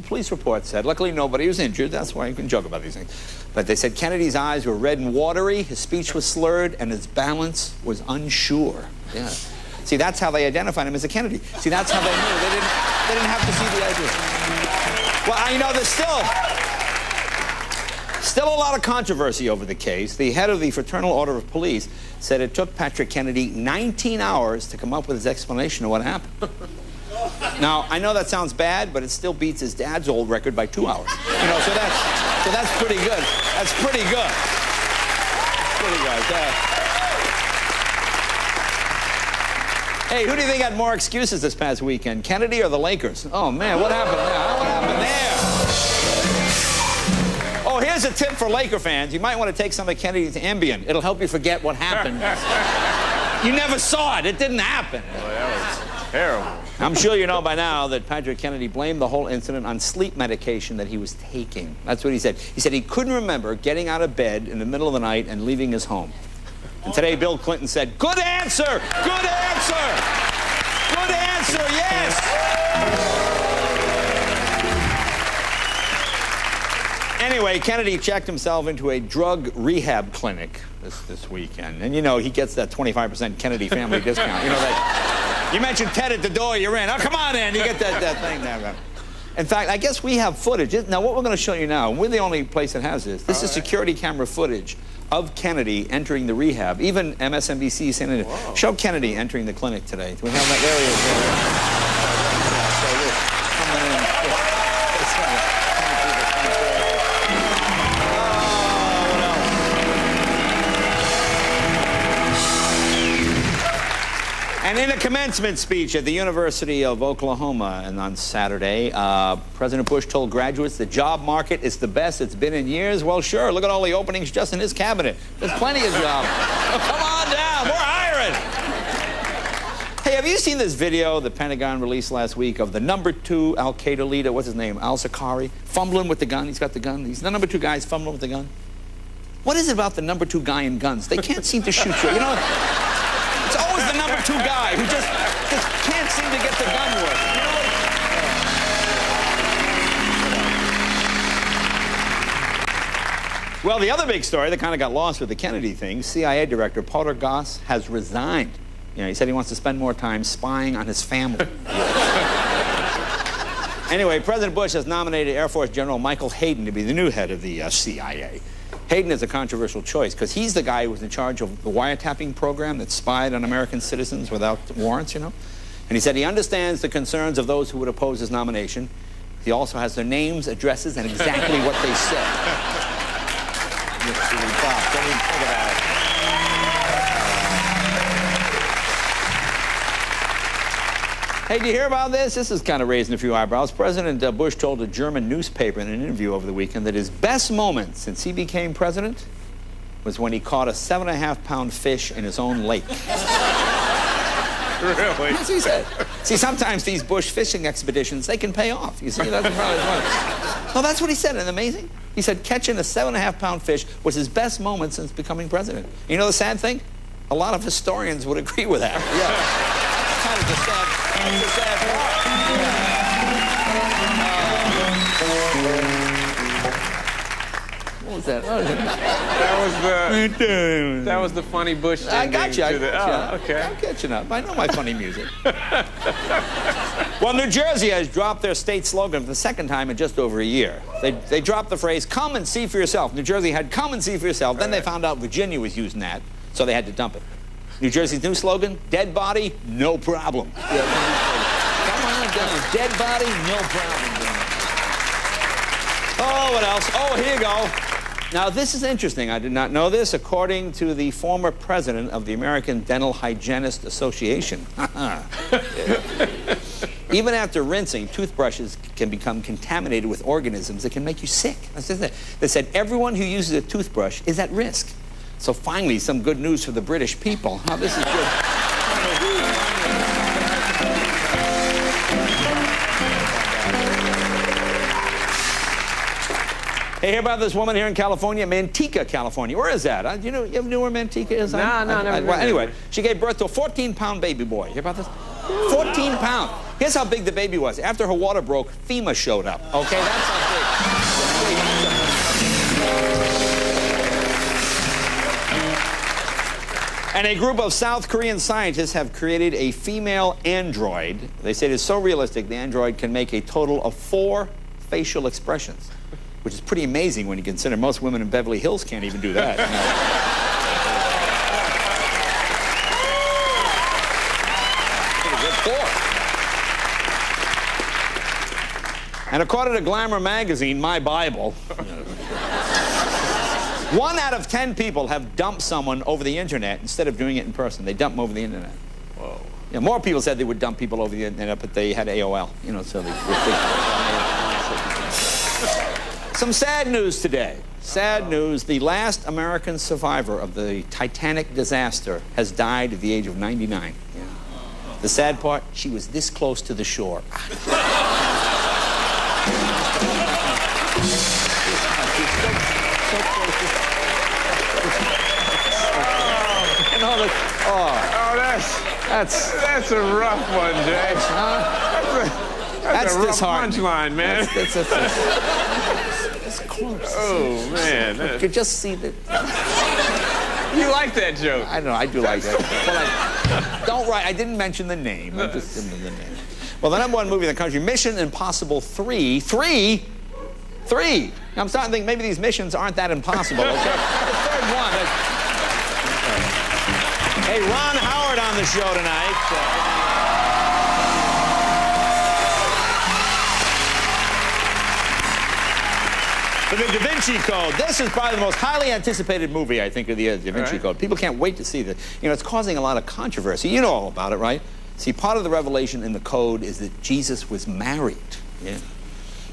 police report said, luckily nobody was injured, that's why you can joke about these things. But they said Kennedy's eyes were red and watery, his speech was slurred, and his balance was unsure. Yeah. See, that's how they identified him as a Kennedy. See, that's how they knew. They didn't have to see the idea. Well, you know, there's still a lot of controversy over the case. The head of the Fraternal Order of Police said it took Patrick Kennedy 19 hours to come up with his explanation of what happened. Now, I know that sounds bad, but it still beats his dad's old record by 2 hours. You know, so that's pretty good. That's pretty good. Pretty good. Hey, who do you think had more excuses this past weekend, Kennedy or the Lakers? Oh, man, what happened there? What happened there? Oh, here's a tip for Laker fans. You might want to take some of Kennedy's Ambien. It'll help you forget what happened. You never saw it. It didn't happen. Boy, that was terrible. I'm sure you know by now that Patrick Kennedy blamed the whole incident on sleep medication that he was taking. That's what he said. He said he couldn't remember getting out of bed in the middle of the night and leaving his home. And today, Bill Clinton said, good answer! Good answer! Good answer, yes! Anyway, Kennedy checked himself into a drug rehab clinic this weekend. And, you know, he gets that 25% Kennedy family discount. You know, that you mentioned Ted at the door, you're in. Oh, come on in. You get that thing there. In fact, I guess we have footage. Now, what we're going to show you now, we're the only place that has this. This is security camera footage of Kennedy entering the rehab. Even MSNBC saying it. Show Kennedy entering the clinic today. We have that. There he is. And in a commencement speech at the University of Oklahoma and on Saturday, President Bush told graduates the job market is the best it's been in years. Well, sure, look at all the openings just in his cabinet. There's plenty of jobs. Oh, come on down, we're hiring. Hey, have you seen this video the Pentagon released last week of the #2 Al-Qaeda leader, what's his name, al-Zakari, fumbling with the gun? He's got the gun. He's the #2 guy, he's fumbling with the gun. What is it about the #2 guy in guns? They can't seem to shoot you, you know? It's always the #2 guy who just can't seem to get the gun work. You know what? Well, the other big story that kind of got lost with the Kennedy thing, CIA Director Porter Goss has resigned. You know, he said he wants to spend more time spying on his family. Anyway, President Bush has nominated Air Force General Michael Hayden to be the new head of the CIA. Hayden is a controversial choice because he's the guy who was in charge of the wiretapping program that spied on American citizens without warrants, you know. And he said he understands the concerns of those who would oppose his nomination. He also has their names, addresses, and exactly what they said. Hey, did you hear about this? This is kind of raising a few eyebrows. President Bush told a German newspaper in an interview over the weekend that his best moment since he became president was when he caught a 7.5-pound fish in his own lake. Really? That's what he said. See, sometimes these Bush fishing expeditions, they can pay off. You see, that's probably one. No, that's what he said. Isn't it amazing? He said catching a 7.5-pound fish was his best moment since becoming president. You know the sad thing? A lot of historians would agree with that. Yeah. Kind of the sad part. What was that? That was the funny Bush. I got you. Okay. I'm catching up. I know my funny music. Well, New Jersey has dropped their state slogan for the second time in just over a year. They dropped the phrase, come and see for yourself. New Jersey had come and see for yourself. Then they found out Virginia was using that, so they had to dump it. New Jersey's new slogan, dead body, no problem. Come on down, dead body, no problem. Oh, what else? Oh, here you go. Now, this is interesting. I did not know this. According to the former president of the American Dental Hygienist Association. Even after rinsing, toothbrushes can become contaminated with organisms that can make you sick. They said everyone who uses a toothbrush is at risk. So finally, some good news for the British people. Oh, this is good. Hey, hear about this woman here in California, Manteca, California. Where is that? You ever knew where Manteca is? No, never. Well, anyway, she gave birth to a 14-pound baby boy. Hear about this? 14 pounds. Here's how big the baby was. After her water broke, FEMA showed up. Okay, that's how big. And a group of South Korean scientists have created a female android. They say it is so realistic, the android can make a total of 4 facial expressions, which is pretty amazing when you consider most women in Beverly Hills can't even do that. Pretty good 4. And according to Glamour magazine, my Bible, 1 out of 10 people have dumped someone over the internet instead of doing it in person. They dump them over the internet. Whoa. Yeah, more people said they would dump people over the internet, but they had AOL, you know, so they Some sad news today. Sad news. The last American survivor of the Titanic disaster has died at the age of 99. Yeah. The sad part, she was this close to the shore. That's a rough one, Jay. That's a rough punchline, man. That's close. Oh, man. You could just see that. You like that joke. I know, I do like that. Well, don't write. I didn't mention the name. I just didn't mention the name. Well, the #1 movie in the country, Mission Impossible 3. 3? Now, I'm starting to think maybe these missions aren't that impossible, okay? The third one. Hey, Ron Howard on the show tonight. For the Da Vinci Code. This is probably the most highly anticipated movie, I think, of the year, Da Vinci Code. People can't wait to see this. You know, it's causing a lot of controversy. You know all about it, right? See, part of the revelation in the code is that Jesus was married. Yeah.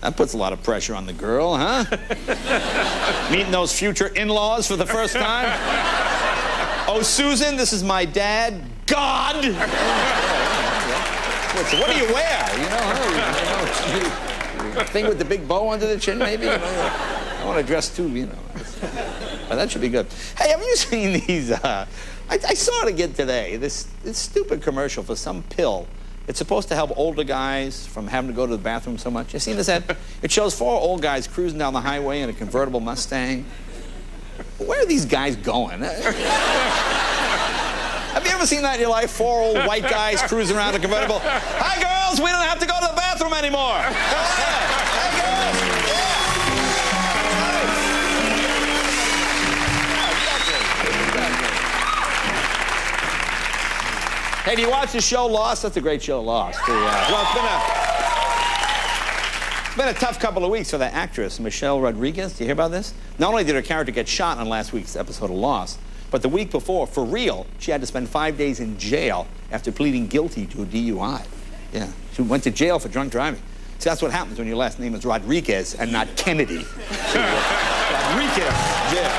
That puts a lot of pressure on the girl, huh? Meeting those future in-laws for the first time. Oh, Susan, this is my dad. God! What do you wear? You know, thing with the big bow under the chin, maybe? You know, I want to dress too, you know. But that should be good. Hey, have you seen these? I saw it again today. This stupid commercial for some pill. It's supposed to help older guys from having to go to the bathroom so much. You seen this ad? It shows 4 old guys cruising down the highway in a convertible Mustang. Where are these guys going? Have you ever seen that in your life? 4 old white guys cruising around a convertible. Hi, girls. We don't have to go to the bathroom anymore. Hey, girls. Hey, do you watch the show Lost? That's a great show, Lost. Well, it's been a tough couple of weeks for that actress, Michelle Rodriguez. Do you hear about this? Not only did her character get shot on last week's episode of Lost, but the week before, for real, she had to spend 5 days in jail after pleading guilty to a DUI. Yeah, she went to jail for drunk driving. See, that's what happens when your last name is Rodriguez and not Kennedy. Rodriguez, yeah,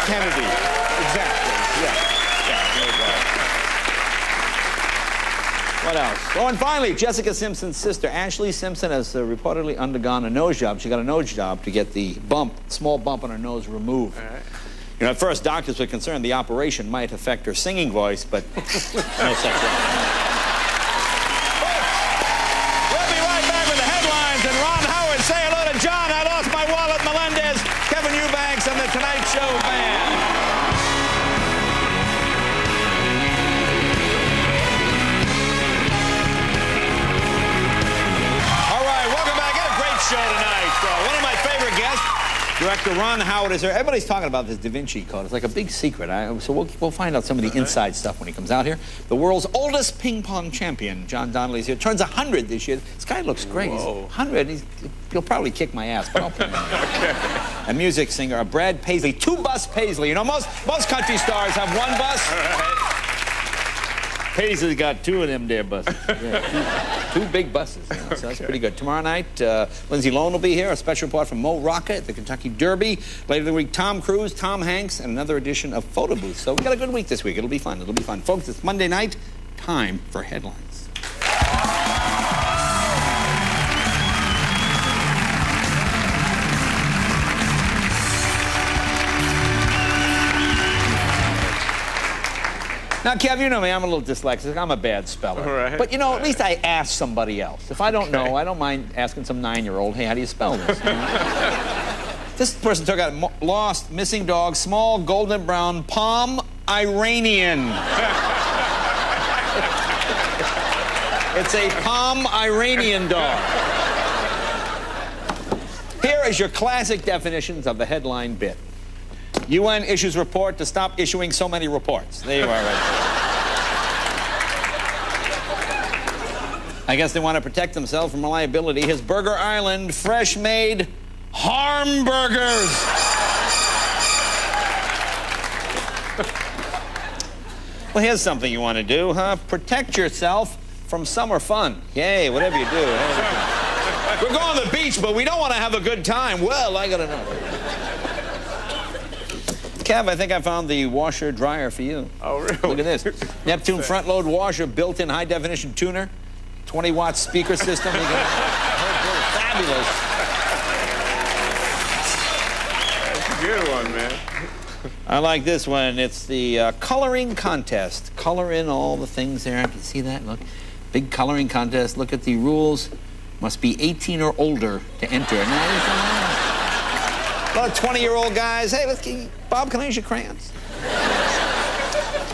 Kennedy, exactly, yeah. What else? Oh, and finally, Jessica Simpson's sister, Ashlee Simpson, has reportedly undergone a nose job. She got a nose job to get the small bump on her nose removed. All right. You know, at first, doctors were concerned the operation might affect her singing voice, but no such thing. We'll be right back with the headlines, and Ron Howard. Say hello to John. I lost my wallet, Melendez, Kevin Eubanks, and the Tonight Show band. Show tonight. One of my favorite guests, director Ron Howard, is there. Everybody's talking about this Da Vinci Code. It's like a big secret. So we'll find out some of the inside stuff when he comes out here. The world's oldest ping pong champion, John Donnelly's here. Turns 100 this year. This guy looks great. Whoa. He's 100. He'll probably kick my ass, but I'll put him in. Okay. A music singer, Brad Paisley, 2-bus Paisley. You know, most country stars have 1 bus. All right. Paisley's got 2 of them there buses. Yeah, two big buses. You know, so that's pretty good. Tomorrow night, Lindsay Lohan will be here. A special report from Mo Rocca at the Kentucky Derby. Later in the week, Tom Cruise, Tom Hanks, and another edition of Photo Booth. So we got a good week this week. It'll be fun. It'll be fun. Folks, it's Monday night. Time for headlines. Now, Kev, you know me, I'm a little dyslexic. I'm a bad speller. Right. But, you know, at least I ask somebody else. If I don't know, I don't mind asking some 9-year-old, hey, how do you spell this? You know? This person took out lost, missing dog, small, golden brown, Palm Iranian. It's a Palm Iranian dog. Here is your classic definitions of the headline bit. UN issues report to stop issuing so many reports. There you are, right there. I guess they want to protect themselves from liability. His Burger Island fresh-made hamburgers. Well, here's something you want to do, huh? Protect yourself from summer fun. Yay, whatever you do. We're going to the beach, but we don't want to have a good time. Well, I gotta know. Kev, I think I found the washer dryer for you. Oh, really? Look at this. Neptune front-load washer, built-in high-definition tuner, 20-watt speaker system. Fabulous. That's a good one, man. I like this one. It's the coloring contest. Color in all the things there. Can you see that? Look. Big coloring contest. Look at the rules. Must be 18 or older to enter. A lot of 20-year-old guys. Hey, Bob, can I use your crayons?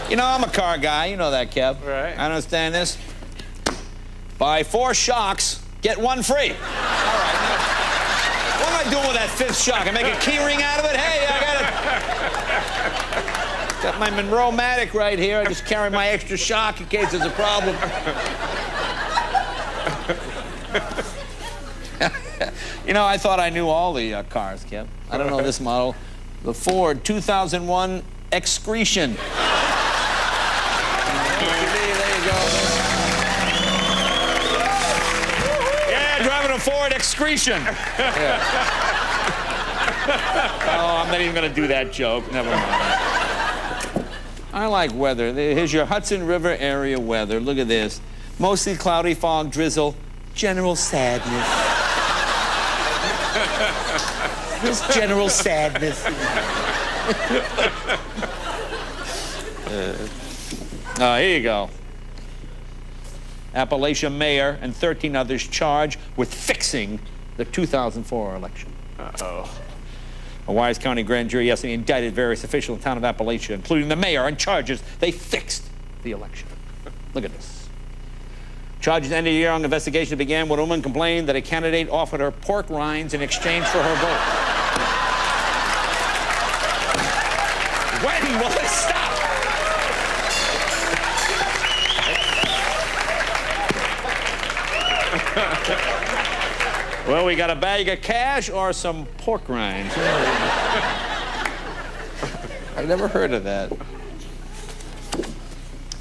You know, I'm a car guy. You know that, Kev. Right. I understand this. Buy 4 shocks, get 1 free. All right. Now, what am I doing with that 5th shock? I make a key ring out of it? Hey, I got my Monroe-matic right here. I just carry my extra shock in case there's a problem. You know, I thought I knew all the cars, Kev. I don't know this model. The Ford 2001 Excretion. There you go. Yeah, driving a Ford Excretion. Yeah. Oh, I'm not even going to do that joke. Never mind. I like weather. Here's your Hudson River area weather. Look at this. Mostly cloudy, fog, drizzle, general sadness. Just general sadness. Here you go. Appalachia mayor and 13 others charged with fixing the 2004 election. Uh-oh. A Wise County grand jury yesterday indicted various officials in the town of Appalachia, including the mayor, on charges they fixed the election. Look at this. Charges ended a year-long investigation began when a woman complained that a candidate offered her pork rinds in exchange for her vote. When will this stop? Well, we got a bag of cash or some pork rinds. I've never heard of that.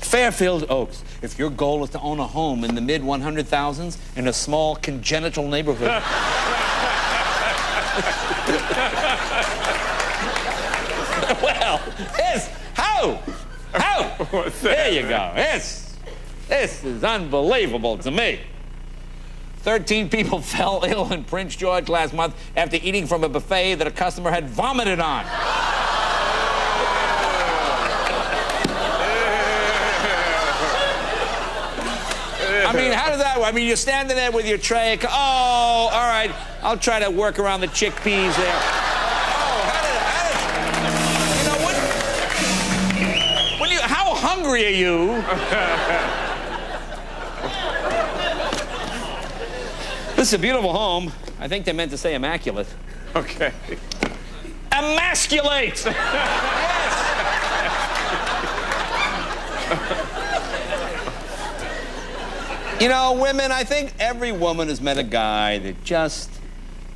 Fairfield Oaks. If your goal is to own a home in the mid-100,000s in a small congenital neighborhood. Well, how? What's that? There you go. This is unbelievable to me. 13 people fell ill in Prince George last month after eating from a buffet that a customer had vomited on. I mean, how does that work? I mean, you're standing there with your tray. Oh, all right. I'll try to work around the chickpeas there. Oh, you know, how hungry are you? This is a beautiful home. I think they meant to say immaculate. Okay. Emasculate! Yes! You know, women, I think every woman has met a guy that just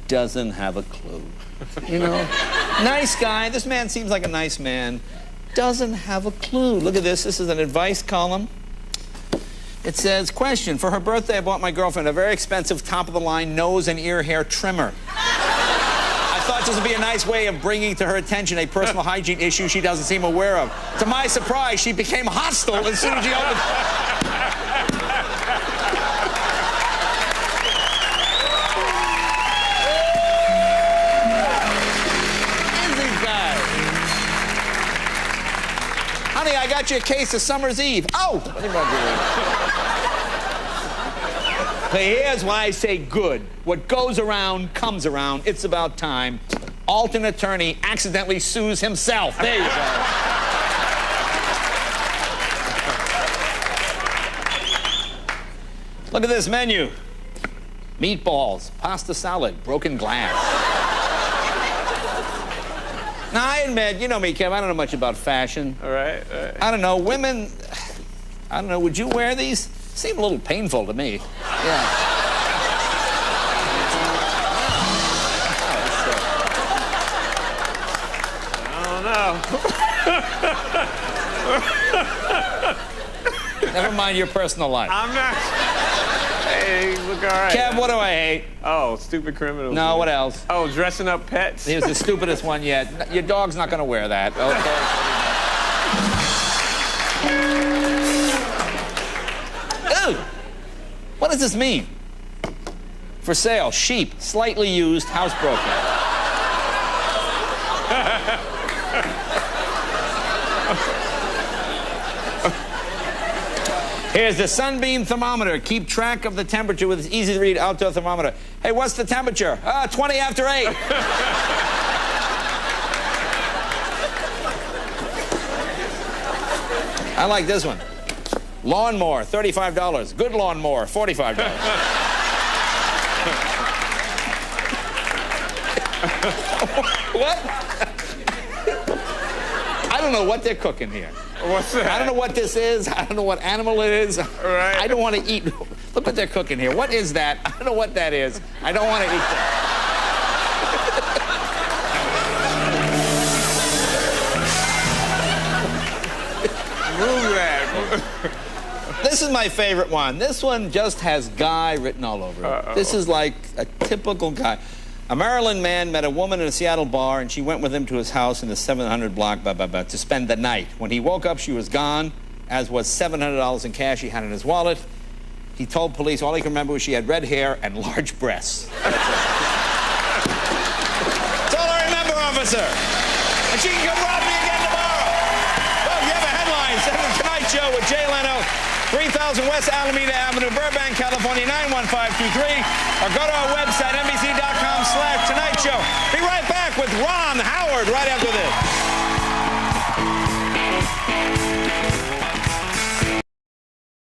doesn't have a clue. You know? Nice guy. This man seems like a nice man. Doesn't have a clue. Look at this. This is an advice column. It says, question, for her birthday, I bought my girlfriend a very expensive top-of-the-line nose and ear hair trimmer. I thought this would be a nice way of bringing to her attention a personal hygiene issue she doesn't seem aware of. To my surprise, she became hostile as soon as she opened... Honey, I I got you a case of Summer's Eve. Oh! But here's why I say good. What goes around comes around. It's about time. Alton attorney accidentally sues himself. There you go. Look at this menu. Meatballs, pasta salad, broken glass. Now, I admit, you know me, Kev, I don't know much about fashion. All right. I don't know, women, I don't know, would you wear these? Seem a little painful to me. Yeah. I don't know. Never mind your personal life. I'm not. Hey, look all right. Kev, what do I hate? Oh, stupid criminals. No, what else? Oh, dressing up pets. Here's the stupidest one yet. Your dog's not going to wear that. Okay. Ew. What does this mean? For sale, sheep, slightly used, housebroken. Here's the sunbeam thermometer. Keep track of the temperature with this easy-to-read outdoor thermometer. Hey, what's the temperature? 20 after 8. I like this one. Lawnmower, $35. Good lawnmower, $45. What? I don't know what they're cooking here. What's that? I don't know what this is. I don't know what animal it is. Right. I don't want to eat. Look what they're cooking here. What is that? I don't know what that is. I don't want to eat that. Move that. This is my favorite one. This one just has guy written all over it. This is like a typical guy. A Maryland man met a woman in a Seattle bar, and she went with him to his house in the 700 block to spend the night. When he woke up, she was gone, as was $700 in cash he had in his wallet. He told police all he could remember was she had red hair and large breasts. That's all I remember, officer. And she can come rob me again tomorrow. Well, if you have a headline, send it to Tonight Show with Jay Leno, 3000 West Alameda Avenue, Burbank, California, 91523, or go to our website, NBC.